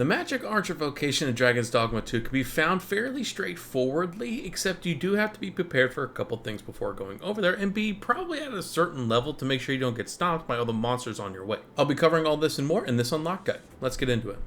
The Magick Archer Vocation in Dragon's Dogma 2 can be found fairly straightforwardly, except you do have to be prepared for a couple things before going over there, and be probably at a certain level to make sure you don't get stopped by all the monsters on your way. I'll be covering all this and more in this unlock guide. Let's get into it.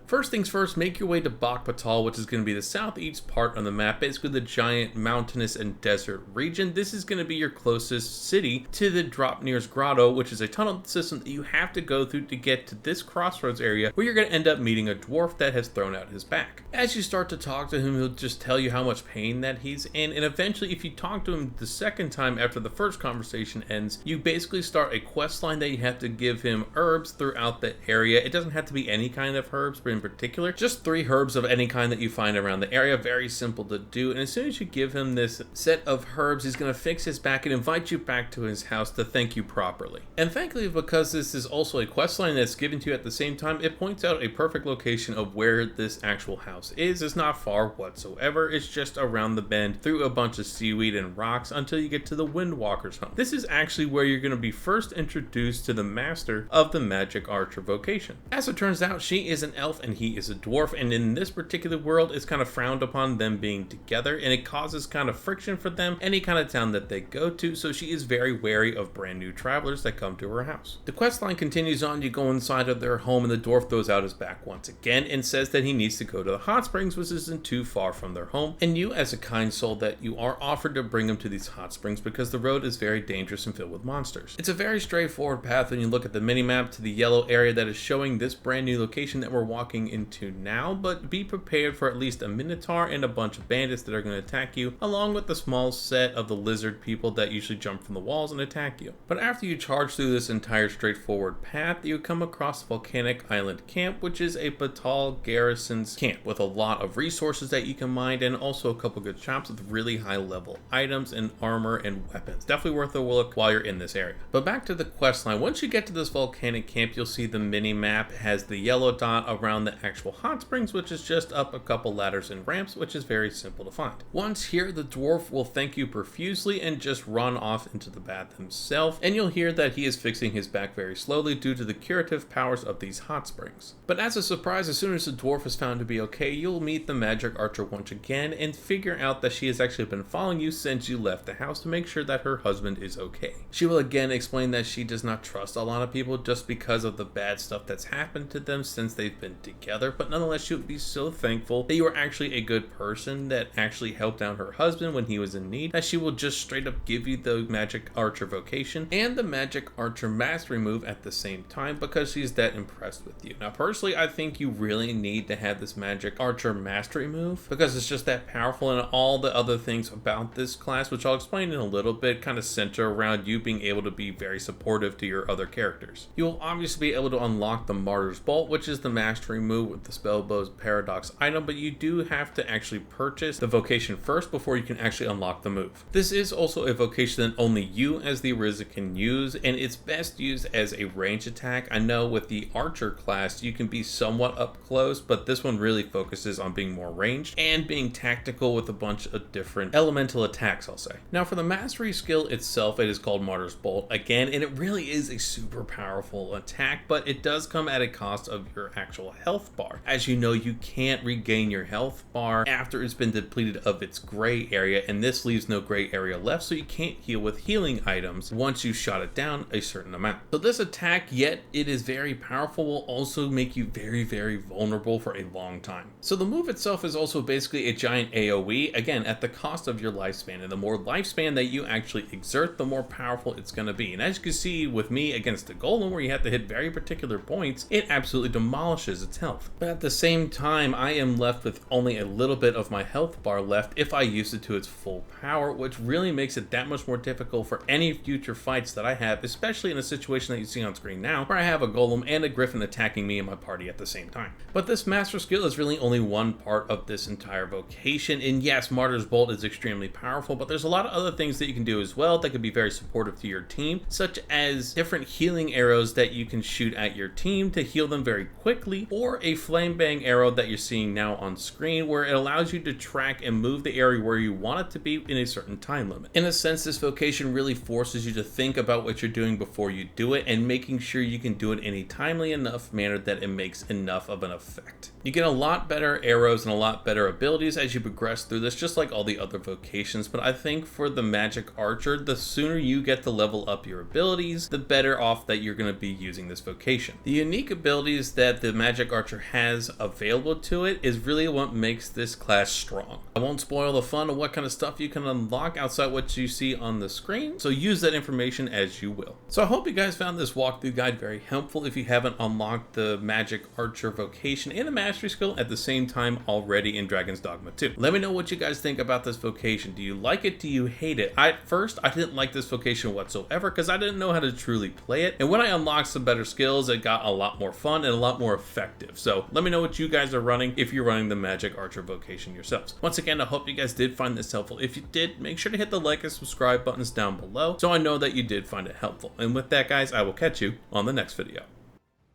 First things first, make your way to Batal, which is going to be the southeast part of the map, basically the giant mountainous and desert region. This is going to be your closest city to the Dropnir's Grotto, which is a tunnel system that you have to go through to get to this crossroads area, where you're going to end up meeting a dwarf that has thrown out his back. As you start to talk to him, he'll just tell you how much pain that he's in, and eventually if you talk to him the second time after the first conversation ends, you basically start a quest line that you have to give him herbs throughout the area. It doesn't have to be any kind of herbs, but in particular, just 3 herbs of any kind that you find around the area. Very simple to do, and as soon as you give him this set of herbs, he's going to fix his back and invite you back to his house to thank you properly. And thankfully, because this is also a quest line that's given to you at the same time, it points out a perfect location of where this actual house is. It's not far whatsoever. It's just around the bend through a bunch of seaweed and rocks until you get to the Windwalker's home. This is actually where you're going to be first introduced to the master of the Magick Archer Vocation. As it turns out, she is an elf and he is a dwarf, and in this particular world it's kind of frowned upon them being together, and it causes kind of friction for them any kind of town that they go to, so she is very wary of brand new travelers that come to her house. The quest line continues on. You go inside of their home and the dwarf throws out his back once again and says that he needs to go to the hot springs, which isn't too far from their home, and you, as a kind soul that you are, offered to bring him to these hot springs because the road is very dangerous and filled with monsters. It's a very straightforward path when you look at the minimap to the yellow area that is showing this brand new location that we're walking into now, but be prepared for at least a minotaur and a bunch of bandits that are going to attack you, along with the small set of the lizard people that usually jump from the walls and attack you. But after you charge through this entire straightforward path, you come across Volcanic Island Camp, which is a Batal garrison's camp with a lot of resources that you can mine, and also a couple good shops with really high level items and armor and weapons. Definitely worth a look while you're in this area. But back to the quest line. Once you get to this volcanic camp, you'll see the mini map has the yellow dot around the actual hot springs, which is just up a couple ladders and ramps, which is very simple to find. Once here, the dwarf will thank you profusely and just run off into the bath himself, and you'll hear that he is fixing his back very slowly due to the curative powers of these hot springs. But as a surprise, as soon as the dwarf is found to be okay, you'll meet the Magick Archer once again and figure out that she has actually been following you since you left the house to make sure that her husband is okay. She will again explain that she does not trust a lot of people just because of the bad stuff that's happened to them since they've been together, but nonetheless she would be so thankful that you were actually a good person that actually helped out her husband when he was in need, that she will just straight up give you the Magick Archer Vocation and the Magick Archer Mastery move at the same time because she's that impressed with you. Now personally, I think you really need to have this Magick Archer Mastery move because it's just that powerful, and all the other things about this class, which I'll explain in a little bit, kind of center around you being able to be very supportive to your other characters. You will obviously be able to unlock the Martyr's Bolt, which is the mastery move with the Spellbow's Paradox item, but you do have to actually purchase the vocation first before you can actually unlock the move. This is also a vocation that only you as the Ariza can use, and it's best used as a range attack. I know with the Archer class you can be somewhat up close, but this one really focuses on being more ranged and being tactical with a bunch of different elemental attacks, I'll say. Now for the mastery skill itself, it is called Martyr's Bolt again, and it really is a super powerful attack, but it does come at a cost of your actual health bar. As you know, you can't regain your health bar after it's been depleted of its gray area, and this leaves no gray area left, so you can't heal with healing items once you shot it down a certain amount. So this attack, yet it is very powerful, will also make you very vulnerable for a long time. So the move itself is also basically a giant AoE, again at the cost of your lifespan, and the more lifespan that you actually exert, the more powerful it's going to be. And as you can see with me against the golem, where you have to hit very particular points, it absolutely demolishes its health. But at the same time, I am left with only a little bit of my health bar left if I use it to its full power, which really makes it that much more difficult for any future fights that I have, especially in a situation that you see on screen now, where I have a golem and a griffin attacking me and my party at the same time. But this master skill is really only one part of this entire vocation, and yes, Martyr's Bolt is extremely powerful, but there's a lot of other things that you can do as well that could be very supportive to your team, such as different healing arrows that you can shoot at your team to heal them very quickly, or or a flame bang arrow that you're seeing now on screen, where it allows you to track and move the area where you want it to be in a certain time limit. In a sense, this vocation really forces you to think about what you're doing before you do it, and making sure you can do it in a timely enough manner that it makes enough of an effect. You get a lot better arrows and a lot better abilities as you progress through this, just like all the other vocations, but I think for the Magick Archer, the sooner you get to level up your abilities, the better off that you're going to be using this vocation. The unique abilities that the Magick Archer has available to it is really what makes this class strong. I won't spoil the fun of what kind of stuff you can unlock outside what you see on the screen, so use that information as you will. So I hope you guys found this walkthrough guide very helpful if you haven't unlocked the Magick Archer vocation and the Mastery skill at the same time already in Dragon's Dogma 2. Let me know what you guys think about this vocation. Do you like it? Do you hate it? At first, I didn't like this vocation whatsoever because I didn't know how to truly play it, and when I unlocked some better skills, it got a lot more fun and a lot more effective. So let me know what you guys are running if you're running the Magick Archer vocation yourselves. Once again, I hope you guys did find this helpful. If you did, make sure to hit the like and subscribe buttons down below so I know that you did find it helpful. And with that, guys, I will catch you on the next video.